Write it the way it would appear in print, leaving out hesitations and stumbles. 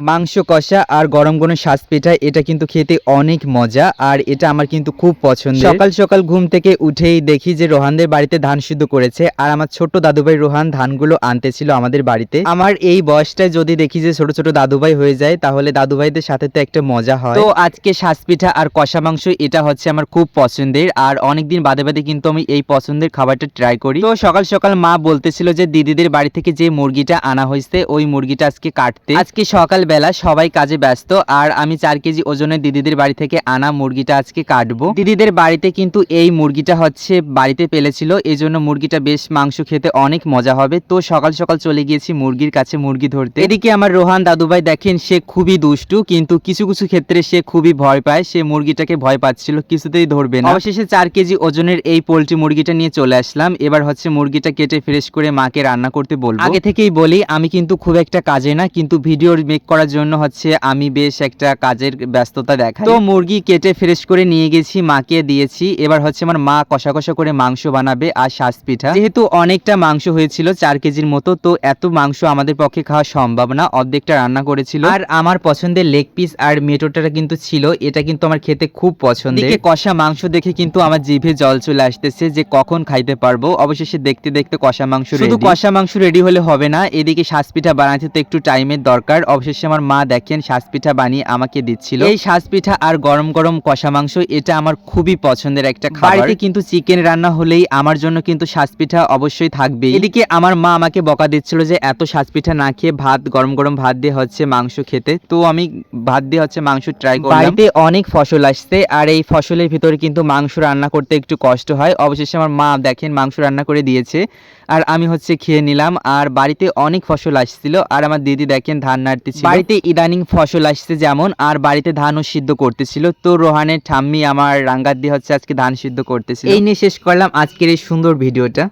মাংস কষা আর গরম গরম শাঁস পিঠা এটা কিন্তু খেতে অনেক মজা আর এটা আমার কিন্তু খুব পছন্দ। সকাল সকাল ঘুম থেকে উঠেই দেখি যে রোহানদের বাড়িতে ধান সিদ্ধ করেছে আর আমার ছোট দাদুভাই রোহান ধানগুলো আনতেছিল আমাদের বাড়িতে। আমার এই বয়সটায় যদি দেখি যে ছোট ছোট দাদুভাই হয়ে যায় তাহলে দাদুভাইদের সাথে তো একটা মজা হয়। তো আজকে শাঁস পিঠা আর কষা মাংস এটা হচ্ছে আমার খুব পছন্দের আর অনেকদিন বাদে বাদে কিন্তু আমি এই পছন্দের খাবারটা ট্রাই করি। তো সকাল সকাল মা বলতেছিল যে দিদিদের বাড়ি থেকে যে মুরগিটা আনা হয়েছে ওই মুরগিটা আজকে কাটতে। আজকে সকাল বেলা সবাই কাজে ব্যস্ত আর আমি 4 কেজি ওজনের দিদিদের বাড়ি থেকে আনা মুরগিটা আজকে কাটবো। দিদিদের বাড়িতে কিন্তু এই মুরগিটা হচ্ছে বাড়িতে পেলেছিল, এই জন্য মুরগিটা বেশ মাংস খেতে অনেক মজা হবে। তো সকাল সকাল চলে গিয়েছি মুরগির কাছে মুরগি ধরতে। এদিকে আমার রোহান দাদুভাই দেখেন সে খুবই দুষ্টু, কিন্তু কিছু কিছু ক্ষেত্রে সে খুবই ভয় পায়। সে মুরগিটাকে ভয় পাচ্ছিল, কিছুতেই ধরবে না। অবশেষে 4 কেজি ওজনের এই পোল্ট্রি মুরগিটা নিয়ে চলে আসলাম। এবার হচ্ছে মুরগিটা কেটে ফ্রেশ করে মাকে রান্না করতে বলবো। আগে থেকেই বলি আমি কিন্তু খুব একটা কাজে না, কিন্তু ভিডিও মেক করার জন্য হচ্ছে আমি বেশ একটা কাজের ব্যস্ততা দেখাই। তো মুরগি কেটে ফ্রেশ করে নিয়ে গেছি, মাকে দিয়েছি। এবার হচ্ছে আমার মা কষা কষা করে মাংস বানাবে আর শাঁস পিঠা। যেহেতু অনেকটা মাংস হয়েছিল 4 কেজির মতো, তো এত মাংস আমাদের পক্ষে খাওয়া সম্ভব না, অর্ধেকটা রান্না করেছিল। আর আমার পছন্দের লেগ পিস আর মেটোটা কিন্তু ছিল, এটা কিন্তু আমার খেতে খুব পছন্দের। কষা মাংস দেখে কিন্তু আমার জিভে জল চলে আসতেছে যে কখন খাইতে পারবো। অবশেষে দেখতে দেখতে কষা মাংস রেডি। শুধু কষা মাংস রেডি হলে হবে না, এদিকে শাঁস পিঠা বানাতে তো একটু টাইমের দরকার। অবশেষে আমার মা দেখেন শাঁস পিঠা বানিয়ে আমাকে দিচ্ছিল। এই শাঁস পিঠা আর গরম গরম কষা মাংস এটা আমার খুবই পছন্দের একটা খাবার। বাড়িতে কিন্তু চিকেন রান্না হলেই আমার জন্য কিন্তু শাঁস পিঠা অবশ্যই থাকবে। এদিকে আমার মা আমাকে বকা দিচ্ছিল যে এত শাঁস পিঠা না খেয়ে ভাত, গরম গরম ভাত দিয়ে হচ্ছে মাংস খেতে। তো আমি ভাত দিয়ে হচ্ছে মাংস ট্রাই করলাম। বাড়িতে অনেক ফসল আসছে আর এই ফসলের ভিতরে কিন্তু মাংস রান্না করতে একটু কষ্ট হয়। অবশেষে আমার মা দেখেন মাংস রান্না করে দিয়েছে আর আমি হচ্ছে খেয়ে নিলাম। আর বাড়িতে অনেক ফসল আসছিল আর আমার দিদি দেখেন ধান নাড়তেছিল। বাড়িতে ইদানিং ফসল আসছে যেমন, আর বাড়িতে ধানও সিদ্ধ করতেছিল। তো রোহানের ঠাম্মি আমার রাঙ্গাত দিয়ে হচ্ছে আজকে ধান সিদ্ধ করতেছিল। এই নিয়ে শেষ করলাম আজকের এই সুন্দর ভিডিওটা।